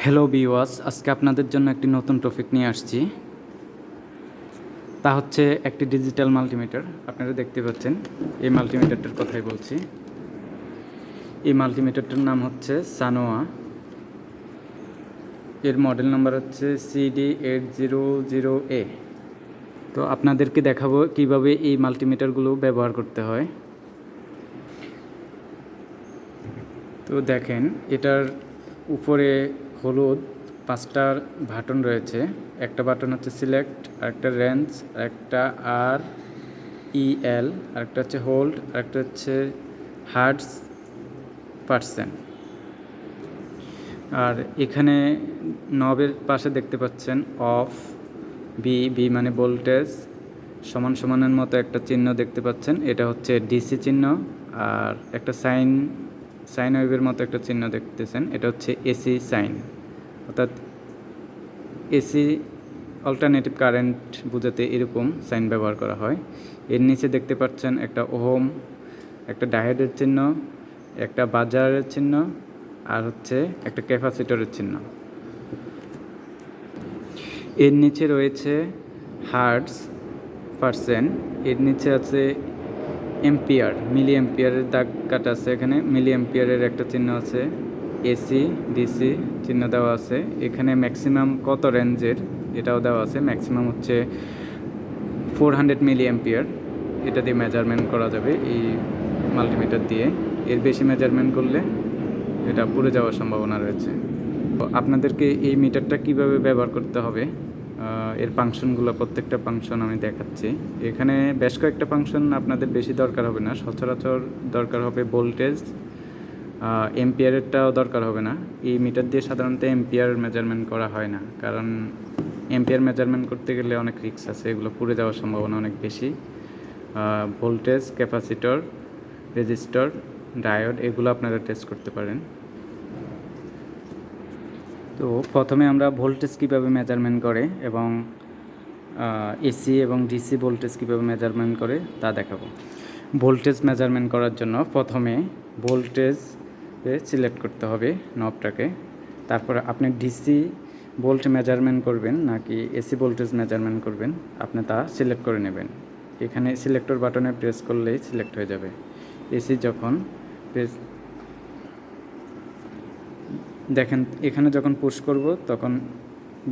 Hello viewers, আজকে আপনাদের জন্য একটি নতুন টপিক নিয়ে আসছি। তা হচ্ছে একটি ডিজিটাল মাল্টিমিটার। আপনারা দেখতে পাচ্ছেন এই মাল্টিমিটারটার কথাই বলছি। এই মাল্টিমিটারটার নাম হচ্ছে সানোয়া। এর মডেল নাম্বার হচ্ছে CD8000A। তো আপনাদেরকে দেখাবো কিভাবে এই মাল্টিমিটারগুলো ব্যবহার করতে হয়। তো দেখেন, এটার উপরে হলুদ 5টা বাটন রয়েছে। একটা বাটন হচ্ছে সিলেক্ট, আরেকটা রেঞ্জ, আরেকটা REL, আরেকটা হচ্ছে হোল্ড, আরেকটা হচ্ছে হার্টস পার্সেন্ট। আর এখানে নবের পাশে দেখতে পাচ্ছেন অফ, বি মানে ভোল্টেজ, সমানের মতো একটা চিহ্ন দেখতে পাচ্ছেন, এটা হচ্ছে ডিসি চিহ্ন। আর একটা সাইন ওয়েভের মতো একটা চিহ্ন দেখতেছেন, এটা হচ্ছে এসি সাইন, অর্থাৎ এসি অল্টারনেটিভ কারেন্ট বোঝাতে এরকম সাইন ব্যবহার করা হয়। এর নিচে দেখতে পাচ্ছেন একটা ওহম, একটা ডায়োডের চিহ্ন, একটা বাজারের চিহ্ন, আর হচ্ছে একটা ক্যাপাসিটরের চিহ্ন। এর নিচে রয়েছে হার্টস পার্সেন্ট, এর নিচে আছে এম্পিয়ার, মিলি এম্পিয়ারের দাগ কাটা আছে এখানে, মিলি এম্পিয়ারের একটা চিহ্ন আছে, এসি ডিসি চিহ্ন দেওয়া আছে। এখানে ম্যাক্সিমাম কত রেঞ্জের এটাও দেওয়া আছে, ম্যাক্সিমাম হচ্ছে 400 মিলি এম্পিয়ার। এটা দিয়ে মেজারমেন্ট করা যাবে এই মাল্টিমিটার দিয়ে। এর বেশি মেজারমেন্ট করলে এটা পুড়ে যাওয়ার সম্ভাবনা রয়েছে। তো আপনাদেরকে এই মিটারটা কিভাবে ব্যবহার করতে হবে, এর ফাংশনগুলো, প্রত্যেকটা ফাংশন আমি দেখাচ্ছি। এখানে বেশ কয়েকটা ফাংশন আপনাদের বেশি দরকার হবে না, সচরাচর দরকার হবে ভোল্টেজ, এম্পিয়ারেরটাও দরকার হবে না। এই মিটার দিয়ে সাধারণত এম্পিয়ার মেজারমেন্ট করা হয় না, কারণ এম্পিয়ার মেজারমেন্ট করতে গেলে অনেক রিস্ক আছে, এগুলো পুড়ে যাওয়ার সম্ভাবনা অনেক বেশি। ভোল্টেজ, ক্যাপাসিটর, রেজিস্টর, ডায়োড, এগুলো আপনারা টেস্ট করতে পারেন। তো প্রথমে আমরা ভোল্টেজ কীভাবে মেজারমেন্ট করে এবং এসি এবং ডিসি ভোল্টেজ কীভাবে মেজারমেন্ট করে তা দেখাবো। ভোল্টেজ মেজারমেন্ট করার জন্য প্রথমে ভোল্টেজ সিলেক্ট করতে হবে নবটাকে। তারপরে আপনি ডিসি ভোল্ট মেজারমেন্ট করবেন নাকি এসি ভোল্টেজ মেজারমেন্ট করবেন, আপনি তা সিলেক্ট করে নেবেন। এখানে সিলেক্টর বাটনে প্রেস করলেই সিলেক্ট হয়ে যাবে। এসি যখন দেখেন, এখানে যখন পুশ করব তখন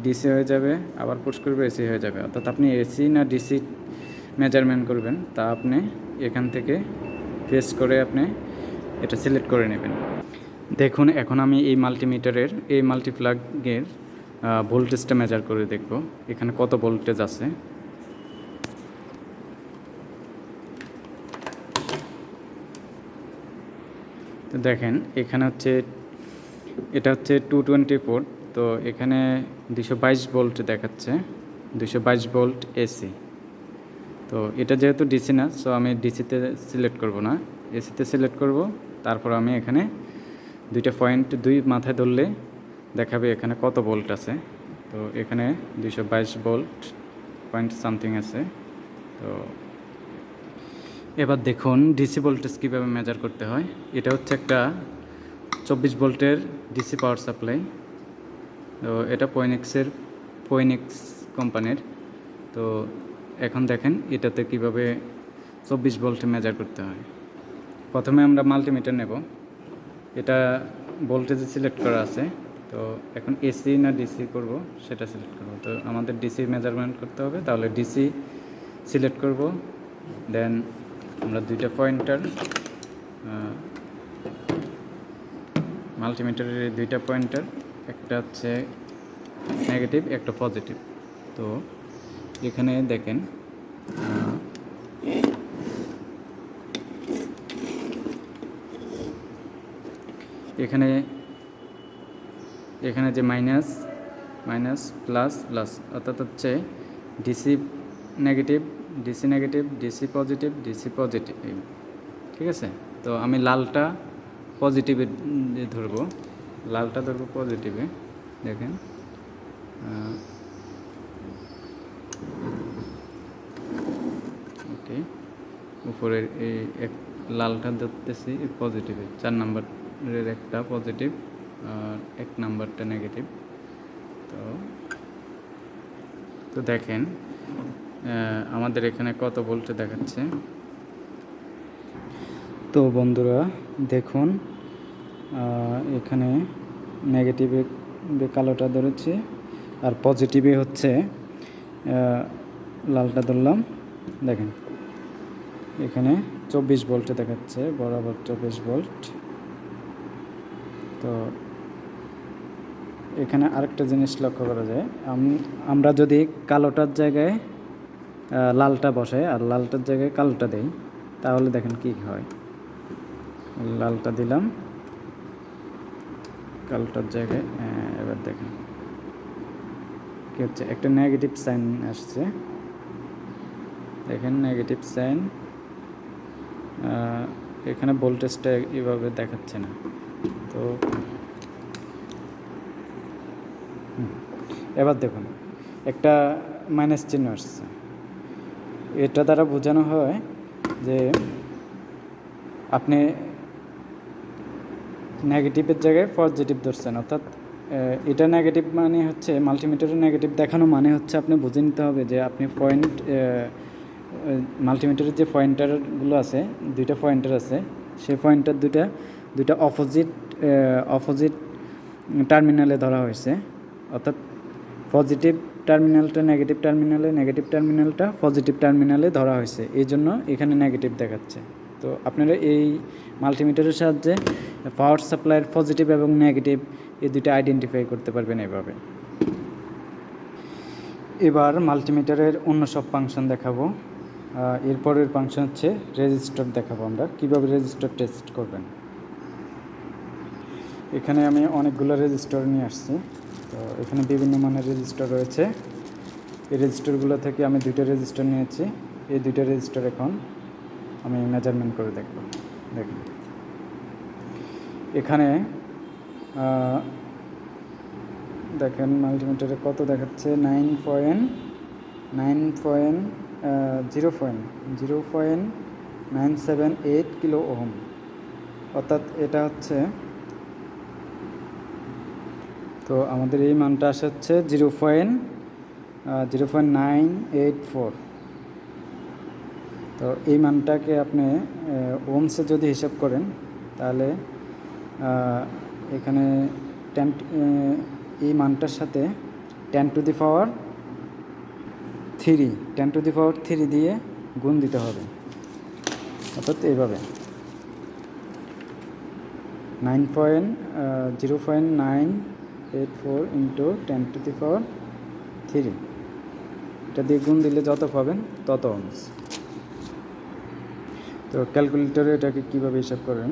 ডিসি হয়ে যাবে, আবার পুশ করবে এসি হয়ে যাবে। অর্থাৎ আপনি এসি না ডিসি মেজারমেন্ট করবেন তা আপনি এখান থেকে প্রেস করে আপনি এটা সিলেক্ট করে নেবেন। দেখুন, এখন আমি এই মাল্টিমিটারের এই মাল্টিপ্লাগের ভোল্টেজটা মেজার করে দেখব এখানে কত ভোল্টেজ আছে। তো দেখেন, এখানে হচ্ছে এটা হচ্ছে 224, তো এখানে 222 ভোল্ট দেখাচ্ছে, 222 ভোল্ট এসি। তো এটা যেহেতু ডিসি না, সো আমি ডিসিতে সিলেক্ট করব না, এসিতে সিলেক্ট করব। তারপর আমি এখানে দুইটা পয়েন্ট মাথায় ধরলে দেখাবে এখানে কত ভোল্ট আছে। তো এখানে 222 ভোল্ট পয়েন্ট সামথিং আছে। তো এবার দেখুন ডিসি ভোল্টেজ কীভাবে মেজার করতে হয়। এটা হচ্ছে একটা 24 ভোল্টের ডিসি পাওয়ার সাপ্লাই। তো এটা পয়েনিক্স কোম্পানির। তো এখন দেখেন এটাতে কিভাবে 24 ভোল্টে মেজার করতে হয়। প্রথমে আমরা মাল্টিমিটার নেব, এটা ভোল্টেজে সিলেক্ট করা আছে। তো এখন এসি না ডিসি করব সেটা সিলেক্ট করব। তো আমাদের ডিসি মেজারমেন্ট করতে হবে, তাহলে ডিসি সিলেক্ট করব। দেন আমরা দুইটা পয়েন্টার, মাল্টিমিটারের দুইটা পয়েন্টার, একটা হচ্ছে নেগেটিভ একটা পজিটিভ। তো এখানে দেখেন এখানে যে মাইনাস প্লাস অর্থাৎ হচ্ছে ডিসি নেগেটিভ, ডিসি পজিটিভ, ঠিক আছে। তো আমি লালটা পজিটিভে ধরবো, পজিটিভে। দেখেন ওকে, উপরের এই লালটা ধরতেছি পজিটিভে, 4 নম্বরের একটা পজিটিভ আর 1 নাম্বারটা নেগেটিভ। তো তো দেখেন আমাদের এখানে কত ভোল্টে দেখাচ্ছে। তো বন্ধুরা দেখুন, এখানে নেগেটিভে কালোটা ধরেছি, আর পজিটিভে হচ্ছে লালটা ধরলাম। দেখেন এখানে 24 ভোল্টে দেখাচ্ছে, বরাবর 24 ভোল্ট। তো এখানে আরেকটা জিনিস লক্ষ্য করা যায়, আমরা যদি কালোটার জায়গায় লালটা বসাই আর লালটার জায়গায় কালোটা দেই, তাহলে দেখেন কি হয়। লালটা দিলাম কালোটার জায়গায়, এবার দেখেন কি হচ্ছে, একটা নেগেটিভ সাইন আসছে। দেখেন নেগেটিভ সাইন, এখানে ভোল্টেজটা এভাবে দেখাচ্ছে না। তো এবার দেখুন একটা মাইনাস চিহ্ন আসছে। এটা দ্বারা বোঝানো হয় যে আপনি নেগেটিভের জায়গায় পজিটিভ ধরছেন, অর্থাৎ এটা নেগেটিভ মানে হচ্ছে মাল্টিমিটারের নেগেটিভ দেখানো মানে হচ্ছে আপনি বুঝে নিতে হবে যে আপনি পয়েন্ট, মাল্টিমিটারের যে পয়েন্টারগুলো আছে, দুইটা পয়েন্টার আছে, সেই পয়েন্টার দুইটা অপোজিট টার্মিনালে ধরা হয়েছে। অর্থাৎ পজিটিভ টার্মিনালটা নেগেটিভ টার্মিনালে, নেগেটিভ টার্মিনালটা পজিটিভ টার্মিনালে ধরা হয়েছে, এই জন্য এখানে নেগেটিভ দেখাচ্ছে। তো আপনারা এই মাল্টিমিটারের সাহায্যে পাওয়ার সাপ্লাইয়ের পজিটিভ এবং নেগেটিভ এই দুইটা আইডেন্টিফাই করতে পারবেন এইভাবে। এবার মাল্টিমিটারের অন্য সব ফাংশন দেখাবো। এরপরের ফাংশন হচ্ছে রেজিস্টার দেখাবো, আমরা কিভাবে রেজিস্টার টেস্ট করবেন। এখানে আমি অনেকগুলো রেজিস্টার নিয়ে আসছি। তো এখানে বিভিন্ন মানের রেজিস্টার রয়েছে। এই রেজিস্টারগুলো থেকে আমি দুইটা রেজিস্টার নিয়েছি। এই দুইটা রেজিস্টার এখন আমি মেজারমেন্ট করে দেখব। দেখুন এখানে দেখেন মাল্টিমিটারে কত দেখাচ্ছে, 0.978 কিলো ওহম। অর্থাৎ এটা হচ্ছে, তো আমাদের এই মানটা আসে হচ্ছে 0.984। তো এই মানটাকে আপনি ওহমসে যদি হিসাব করেন তাহলে এখানে এই মানটার সাথে 10 টু দি পাওয়ার 3 দিয়ে গুণ দিতে হবে। অর্থাৎ এইভাবে 0.984 ইন্টু 10 টু দি পাওয়ার 3, এটা দিয়ে গুণ দিলে যত পাবেন তত ওহমস। তো ক্যালকুলেটরে এটাকে কীভাবে হিসাব করবেন,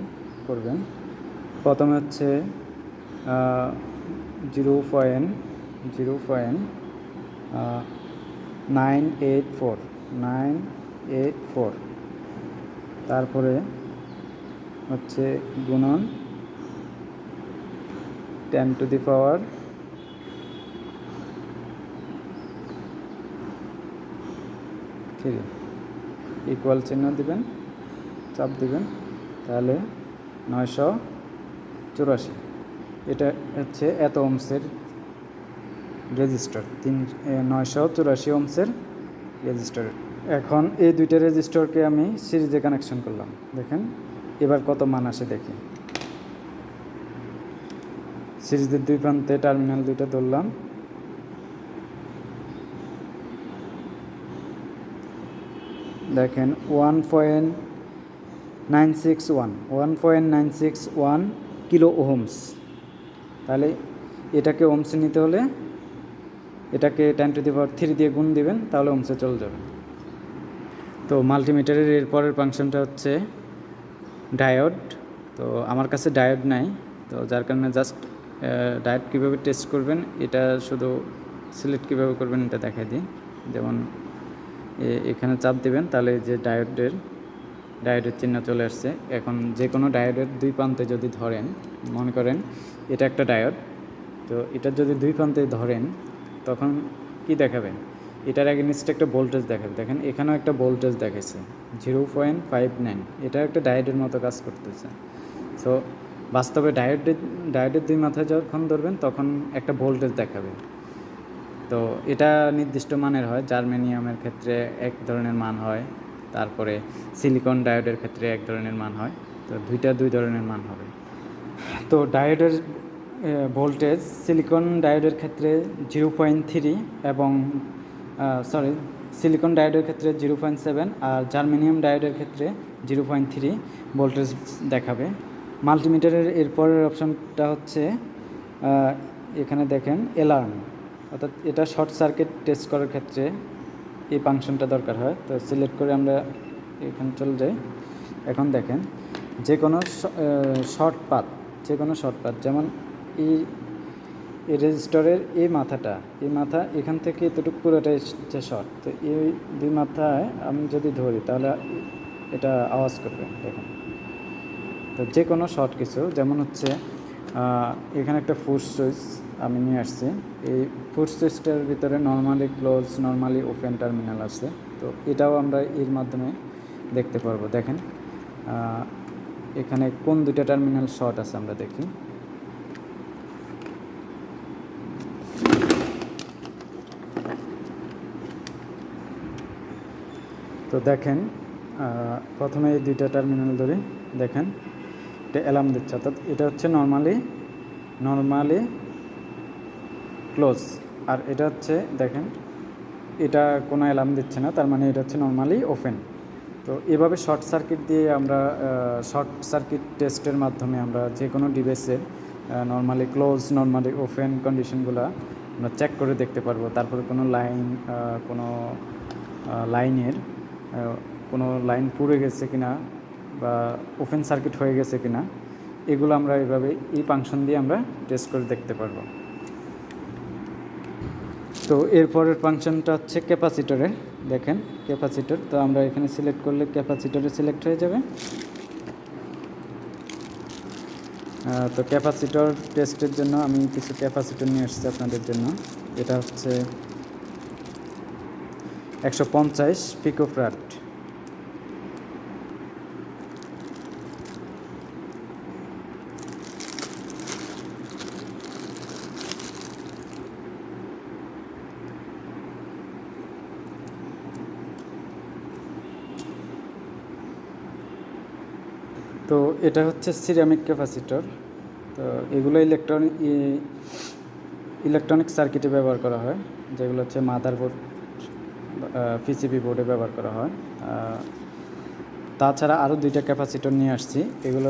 প্রথমে হচ্ছে 0.984, তারপরে হচ্ছে গুণন 10 টু দি পাওয়ার 3 ইকুয়াল চিহ্ন দিবেন, চাপ দিবেন, তাহলে 984। এটা হচ্ছে এত ওহমসের রেজিস্টার, 984 ওহমসের রেজিস্টার। এখন এই দুইটা রেজিস্টারকে আমি সিরিজে কানেকশন করলাম। দেখেন এবার কত মান আসে দেখি। সিরিজের দুই প্রান্তে টার্মিনাল দুইটা ধরলাম, দেখেন 1.961 কিলো ওহমস। তাহলে এটাকে ওহমসে নিতে হলে এটাকে 10 টু দি পাওয়ার 3 দিয়ে গুণ দিবেন, তাহলে ওহমসে চলে যাবে। তো মাল্টিমিটারের এরপরের ফাংশনটা হচ্ছে ডায়োড। তো আমার কাছে ডায়োড নাই, তো যার কারণে জাস্ট ডায়োড কীভাবে টেস্ট করবেন এটা শুধু সিলেক্ট কীভাবে করবেন এটা দেখাই দিই। যেমন এখানে চাপ দিবেন, তাহলে যে ডায়োডের চিহ্ন চলে আসছে। এখন যে কোনো ডায়োডের দুই প্রান্তে যদি ধরেন, মনে করেন এটা একটা ডায়োড, তো এটা যদি দুই প্রান্তে ধরেন তখন কি দেখাবে, এটার এগেইনস্টে একটা ভোল্টেজ দেখাবে। দেখেন এখানেও একটা ভোল্টেজ দেখাচ্ছে 0.59, এটা একটা ডায়োডের মতো কাজ করতেছে। সো বাস্তবে ডায়োডের দুই মাথায় যখন ধরবেন তখন একটা ভোল্টেজ দেখাবে। তো এটা নির্দিষ্ট মানের হয়, জার্মেনিয়ামের ক্ষেত্রে এক ধরনের মান হয়, তারপরে সিলিকন ডায়োডের ক্ষেত্রে এক ধরনের মান হয়। তো দুই ধরনের মান হবে। তো ডায়োডের ভোল্টেজ সিলিকন ডায়োডের ক্ষেত্রে 0.3 এবং সিলিকন ডায়োডের ক্ষেত্রে 0.7 আর জার্মেনিয়াম ডায়োডের ক্ষেত্রে 0.3 ভোল্টেজ দেখাবে। মাল্টিমিটারের এরপরের অপশনটা হচ্ছে এখানে দেখেন অ্যালার্ম, অর্থাৎ এটা শর্ট সার্কিট টেস্ট করার ক্ষেত্রে এই ফাংশনটা দরকার হয়। তো সিলেক্ট করে আমরা এখানে চলে যাই। এখন দেখেন যে কোনো শর্ট পাথ যেমন এই রেজিস্টরের এই মাথা এখান থেকে এতটুকু পুরোটাই হচ্ছে শর্ট। তো এই দুই মাথায় আমি যদি ধরি তাহলে এটা আওয়াজ করবে, দেখেন। তো যে কোনো শর্ট কিছু, যেমন হচ্ছে এখানে একটা ফুট সুইচ আমি নিয়ে আসছি। এই ফুট সুইচটার ভিতরে normally close, normally open terminal আছে। তো এটাও আমরা এর মাধ্যমে দেখতে পারবো। দেখেন এখানে কোন দুইটা টার্মিনাল শর্ট আছে আমরা দেখি। তো দেখেন প্রথমে এই দুইটা টার্মিনাল ধরে দেখেন এটা অ্যালার্ম দিচ্ছে, অর্থাৎ এটা হচ্ছে নর্মালি ক্লোজ, আর এটা হচ্ছে দেখেন এটা কোনো অ্যালার্ম দিচ্ছে না, তার মানে এটা হচ্ছে নর্মালি ওপেন। তো এভাবে শর্ট সার্কিট দিয়ে আমরা শর্ট সার্কিট টেস্টের মাধ্যমে আমরা যে কোনো ডিভাইসের নর্মালি ক্লোজ, নর্মালি ওপেন কন্ডিশনগুলো আমরা চেক করে দেখতে পারবো। তারপরে কোনো লাইনের কোনো লাইন পুড়ে গেছে কিনা বা ওপেন সার্কিট হয়ে গেছে কিনা, এগুলো আমরা এইভাবে এই ফাংশন দিয়ে আমরা টেস্ট করে দেখতে পারবো। তো এরপরের ফাংশনটা হচ্ছে ক্যাপাসিটরের। দেখেন ক্যাপাসিটর, তো আমরা এখানে সিলেক্ট করলে ক্যাপাসিটরে সিলেক্ট হয়ে যাবে। তো ক্যাপাসিটর টেস্টের জন্য আমি কিছু ক্যাপাসিটর নিয়ে এসেছি আপনাদের জন্য। এটা হচ্ছে 150 পিকোফ্যারাড। তো এটা হচ্ছে সিরামিক ক্যাপাসিটর। তো এগুলো ইলেকট্রনিক সার্কিটে ব্যবহার করা হয়, যেগুলো হচ্ছে মাদারবোর্ড, পিসিবি বোর্ডে ব্যবহার করা হয়। তাছাড়া আরও দুইটা ক্যাপাসিটর নিয়ে আসছি। এগুলো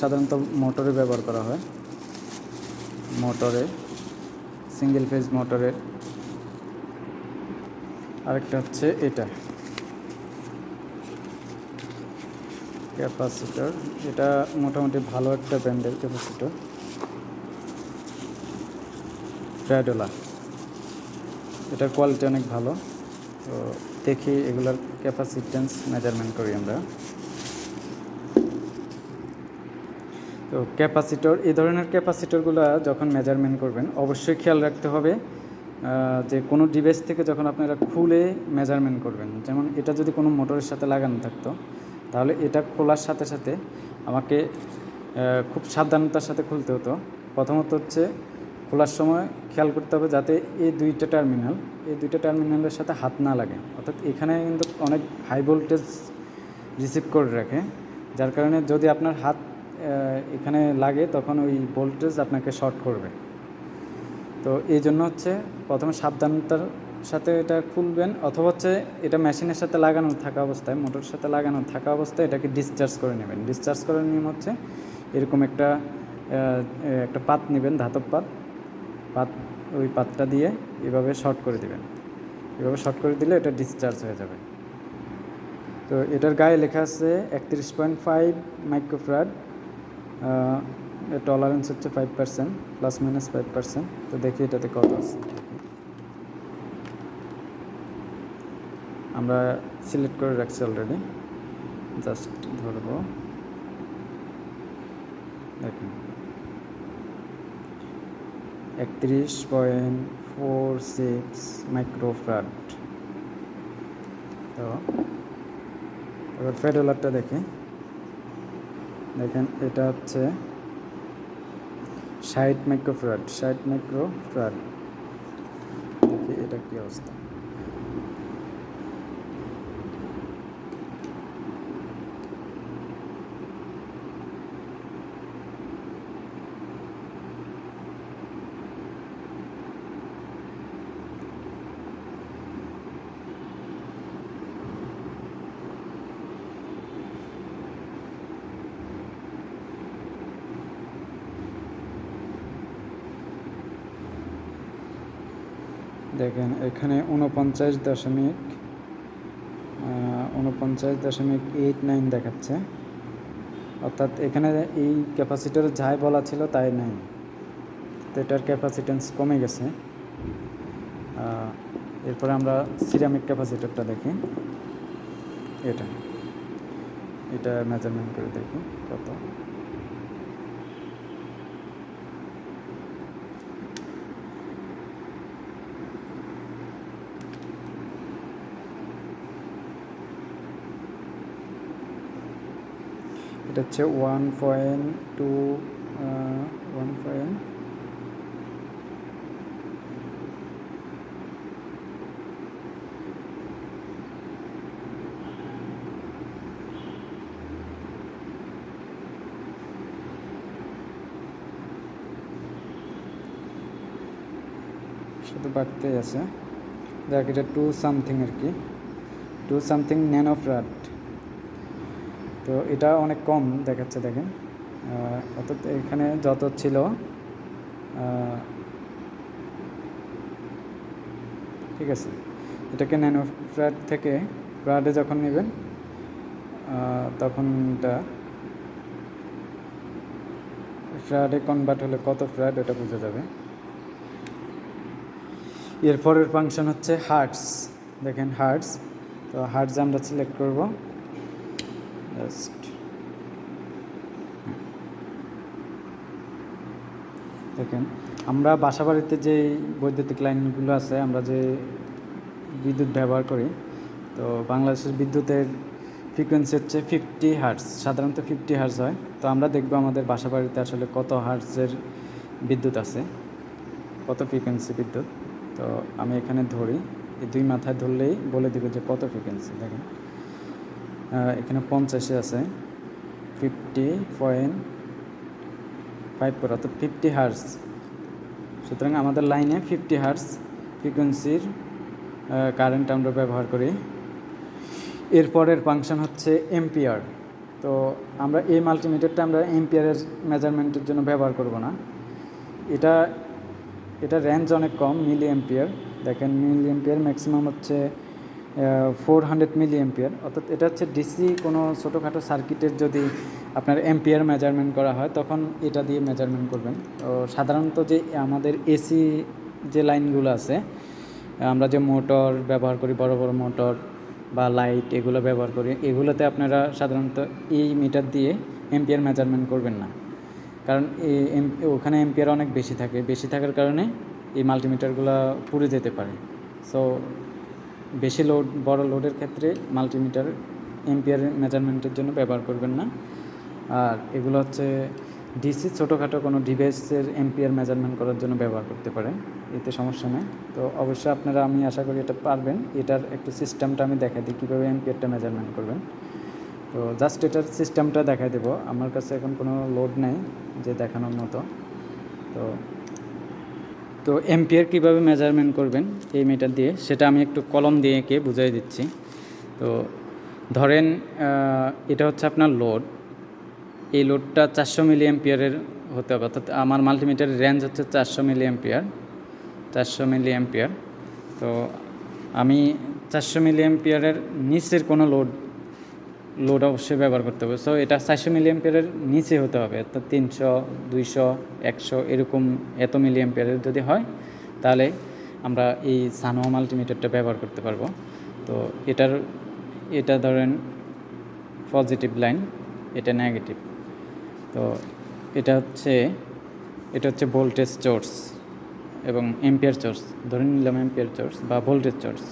সাধারণত মোটরে ব্যবহার করা হয়, সিঙ্গেল ফেজ মোটরের। আরেকটা হচ্ছে এটা ক্যাপাসিটর, এটা মোটামুটি ভালো একটা ব্র্যান্ডের ক্যাপাসিটর, ফ্যাডোলা। এটার কোয়ালিটি অনেক ভালো। তো দেখি এগুলোর ক্যাপাসিটেন্স মেজারমেন্ট করি আমরা। তো ক্যাপাসিটর, এই ধরনের ক্যাপাসিটরগুলো যখন মেজারমেন্ট করবেন অবশ্যই খেয়াল রাখতে হবে যে কোনো ডিভাইস থেকে যখন আপনারা খুলে মেজারমেন্ট করবেন, যেমন এটা যদি কোনো মোটরের সাথে লাগানো থাকতো তাহলে এটা খোলার সাথে সাথে আমাকে খুব সাবধানতার সাথে খুলতে হতো। প্রথমত হচ্ছে খোলার সময় খেয়াল করতে হবে যাতে এই দুইটা টার্মিনালের সাথে হাত না লাগে, অর্থাৎ এখানে কিন্তু অনেক হাই ভোল্টেজ রিসিভ করে রাখে, যার কারণে যদি আপনার হাত এখানে লাগে তখন ওই ভোল্টেজ আপনাকে শর্ট করবে। তো এই জন্য হচ্ছে প্রথমে সাবধানতার সাথে এটা খুলবেন, অথবা হচ্ছে এটা মেশিনের সাথে লাগানো থাকা অবস্থায়, মোটরের সাথে লাগানো থাকা অবস্থায় এটাকে ডিসচার্জ করে নেবেন। ডিসচার্জ করার নিয়ম হচ্ছে এরকম একটা পাত নেবেন, ধাতব পাত, ওই পাতটা দিয়ে এভাবে শর্ট করে দেবেন। এভাবে শর্ট করে দিলে এটা ডিসচার্জ হয়ে যাবে। তো এটার গায়ে লেখা আছে 31.5 মাইক্রোফ্যারাড, টলারেন্স হচ্ছে 5%, ±5%। তো দেখি এটাতে কত আছে। আমরা সিলেক্ট করে রাখছি অলরেডি, জাস্ট ধরবো। দেখুন 31.46 মাইক্রোফ্যারাড। তো এবার ফেডোলারটা দেখি। দেখেন এটা হচ্ছে 60 মাইক্রোফ্যারাড, 60 মাইক্রোফ্যারাড। দেখি এটা কি অবস্থা। দেখেন এখানে 49.89 দেখাচ্ছে, অর্থাৎ এখানে এই ক্যাপাসিটর যাই বলা ছিল তাই নাই, তো এটার ক্যাপাসিটেন্স কমে গেছে। এরপরে আমরা সিরামিক ক্যাপাসিটরটা দেখি, এটা মেজারমেন্ট করে দেখি কত। এটা হচ্ছে 1.2 1. শুধু বাড়তেই আছে। দেখ এটা 2 সামথিং আর কি, 2 সামথিং ন্যানোফ্যারাড। তো এটা অনেক কম দেখাচ্ছে, দেখেন। অর্থাৎ এখানে যত ছিল ঠিক আছে, এটাকে ন্যানোফ্যারাড থেকে ফ্যারাডে যখন নেবেন তখন এটা ফ্যারাডে কনভার্ট হলে কত ফ্যারাড এটা বোঝা যাবে। এরপরের ফাংশন হচ্ছে হার্টস। দেখেন হার্টস, তো হার্টস আমরা সিলেক্ট করব। জাস্ট দেখেন আমরা বাসাবাড়িতে যে বৈদ্যুতিক লাইনগুলো আছে, আমরা যে বিদ্যুৎ ব্যবহার করি, তো বাংলাদেশের বিদ্যুতের ফ্রিকোয়েন্সি হচ্ছে 50 হার্টস, সাধারণত 50 হার্টস হয়। তো আমরা দেখব আমাদের বাসাবাড়িতে আসলে কত হার্টসের বিদ্যুৎ আছে, কত ফ্রিকোয়েন্সি বিদ্যুৎ। তো আমি এখানে ধরি, এই 2 মাথায় ধরলেই বলে দেবে যে কত ফ্রিকোয়েন্সি। দেখেন এখানে 50 আছে, 50.54 অর্থাৎ 50 হার্টস। সুতরাং আমাদের লাইনে 50 হার্টস ফ্রিকোয়েন্সির কারেন্ট আমরা ব্যবহার করি। এরপরের ফাংশন হচ্ছে এম্পিয়ার। তো আমরা এই মাল্টিমিটারটা আমরা এম্পিয়ারের মেজারমেন্টের জন্য ব্যবহার করব না, এটা রেঞ্জ অনেক কম, মিলি এম্পিয়ার। দেখেন মিলি এম্পিয়ার ম্যাক্সিমাম হচ্ছে 400 মিলি এম্পিয়ার। অর্থাৎ এটা হচ্ছে ডিসি কোনো ছোটোখাটো সার্কিটের যদি আপনার এম্পিয়ার মেজারমেন্ট করা হয় তখন এটা দিয়ে মেজারমেন্ট করবেন। তো সাধারণত যে আমাদের এসি যে লাইনগুলো আছে, আমরা যে মোটর ব্যবহার করি, বড় বড় মোটর বা লাইট এগুলো ব্যবহার করি, এগুলোতে আপনারা সাধারণত এই মিটার দিয়ে এম্পিয়ার মেজারমেন্ট করবেন না, কারণ ওখানে এম্পিয়ার অনেক বেশি থাকার কারণে এই মাল্টিমিটারগুলো পুড়ে যেতে পারে। সো বেশি লোড, বড় লোডের ক্ষেত্রে মাল্টিমিটার এম্পিয়ার মেজারমেন্টের জন্য ব্যবহার করবেন না। আর এগুলো হচ্ছে ডিসি ছোটোখাটো কোনো ডিভাইসের এম্পিয়ার মেজারমেন্ট করার জন্য ব্যবহার করতে পারেন, এতে সমস্যা নেই। তো অবশ্যই আপনারা, আমি আশা করি এটা পারবেন। এটার একটু সিস্টেমটা আমি দেখাই দিই কীভাবে এম্পিয়ারটা মেজারমেন্ট করবেন। তো জাস্ট এটার সিস্টেমটা দেখাই দেবো, আমার কাছে এখন কোনো লোড নেই যে দেখানোর মতো। তো এম্পিয়ার কীভাবে মেজারমেন্ট করবেন এই মিটার দিয়ে, সেটা আমি একটু কলম দিয়ে এঁকে বুঝাই দিচ্ছি। তো ধরেন এটা হচ্ছে আপনার লোড, এই লোডটা 400 মিলি এম্পিয়ারের হতে হবে, অর্থাৎ আমার মাল্টিমিটারের রেঞ্জ হচ্ছে 400 মিলি এম্পিয়ার, 400 মিলি এম্পিয়ার। তো আমি 400 মিলি এম্পিয়ারের নিচের কোনো লোড অবশ্যই ব্যবহার করতে হবে। সো এটা 400 মিলি এম্পিয়ারের নিচে হতে হবে, অর্থাৎ 300, 200, 100 এরকম এত মিলি এম্পিয়ারের যদি হয় তাহলে আমরা এই সানোয়া মাল্টিমিটারটা ব্যবহার করতে পারবো। তো এটা ধরেন পজিটিভ লাইন, এটা নেগেটিভ। তো এটা হচ্ছে ভোল্টেজ সোর্স এবং এম্পিয়ার সোর্স, ধরে নিলাম এম্পিয়ার সোর্স বা ভোল্টেজ সোর্স।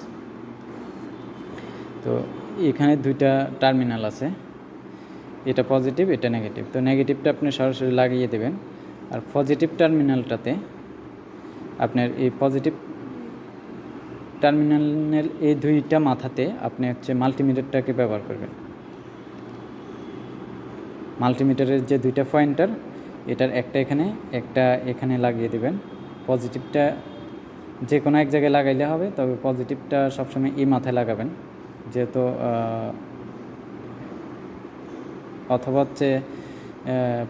তো এখানে 2টা টার্মিনাল আছে, এটা পজিটিভ, এটা নেগেটিভ। তো নেগেটিভটা আপনি সরাসরি লাগিয়ে দেবেন, আর পজিটিভ টার্মিনালটাতে আপনার এই পজিটিভ টার্মিনালের এই দুইটা মাথাতে আপনি হচ্ছে মাল্টিমিটারটাকে ব্যবহার করবেন। মাল্টিমিটারের যে দুইটা পয়েন্টার, এটার একটা এখানে লাগিয়ে দেবেন। পজিটিভটা যে কোনো এক জায়গায় লাগাইলে হবে, তবে পজিটিভটা সবসময় এই মাথায় লাগাবেন, যেহেতু অথবা হচ্ছে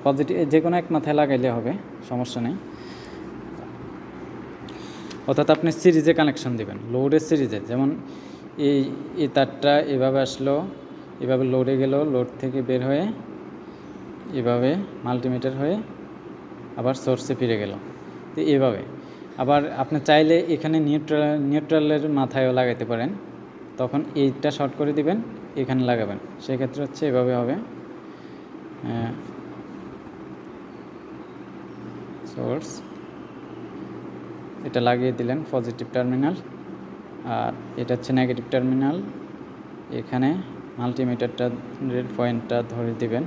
পজিটিভ যে কোনো এক মাথায় লাগাইলে হবে, সমস্যা নেই। অর্থাৎ আপনি সিরিজে কানেকশন দেবেন, লোডের সিরিজে। যেমন এই তারটা এভাবে আসলো, এভাবে লোডে গেল, লোড থেকে বের হয়ে এভাবে মাল্টিমিটার হয়ে আবার সোর্সে ফিরে গেল, তো এভাবে। আবার আপনি চাইলে এখানে নিউট্রালের মাথায়ও লাগাইতে পারেন, তখন এইটা শর্ট করে দিবেন, এখানে লাগাবেন, সেক্ষেত্রে হচ্ছে এভাবে হবে। সোর্স এটা লাগিয়ে দিলেন পজিটিভ টার্মিনাল, আর এটা হচ্ছে নেগেটিভ টার্মিনাল। এখানে মাল্টিমিটারটার পয়েন্টটা ধরে দিবেন,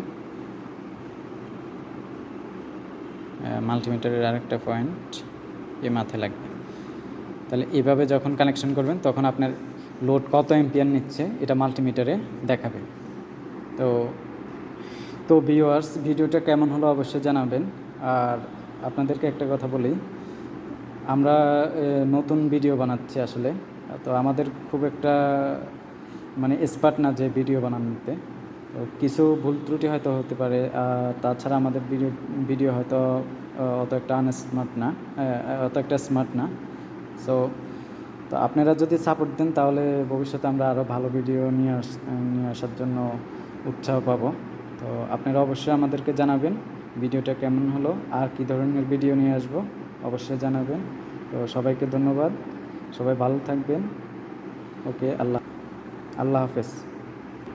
মাল্টিমিটারের আরেকটা পয়েন্ট এই মাথায় লাগবে। তাহলে এভাবে যখন কানেকশন করবেন, তখন আপনার লোড কত এম্পিয়ার নিচ্ছে এটা মাল্টিমিটারে দেখাবে। তো ভিউয়ার্স, ভিডিওটা কেমন হলো অবশ্যই জানাবেন। আর আপনাদেরকে একটা কথা বলি, আমরা নতুন ভিডিও বানাচ্ছি আসলে, তো আমাদের খুব একটা মানে এক্সপার্ট না যে ভিডিও বানানোতে, তো কিছু ভুল ত্রুটি হয়তো হতে পারে। তাছাড়া আমাদের ভিডিও হয়তো অত একটা স্মার্ট না। তো আপনারা যদি সাপোর্ট দেন, তাহলে ভবিষ্যতে আমরা আরও ভালো ভিডিও নিয়ে আসার জন্য উৎসাহ পাবো। তো আপনারা অবশ্যই আমাদেরকে জানাবেন ভিডিওটা কেমন হলো, আর কী ধরনের ভিডিও নিয়ে আসবো অবশ্যই জানাবেন। তো সবাইকে ধন্যবাদ, সবাই ভালো থাকবেন। ওকে, আল্লাহ হাফেজ।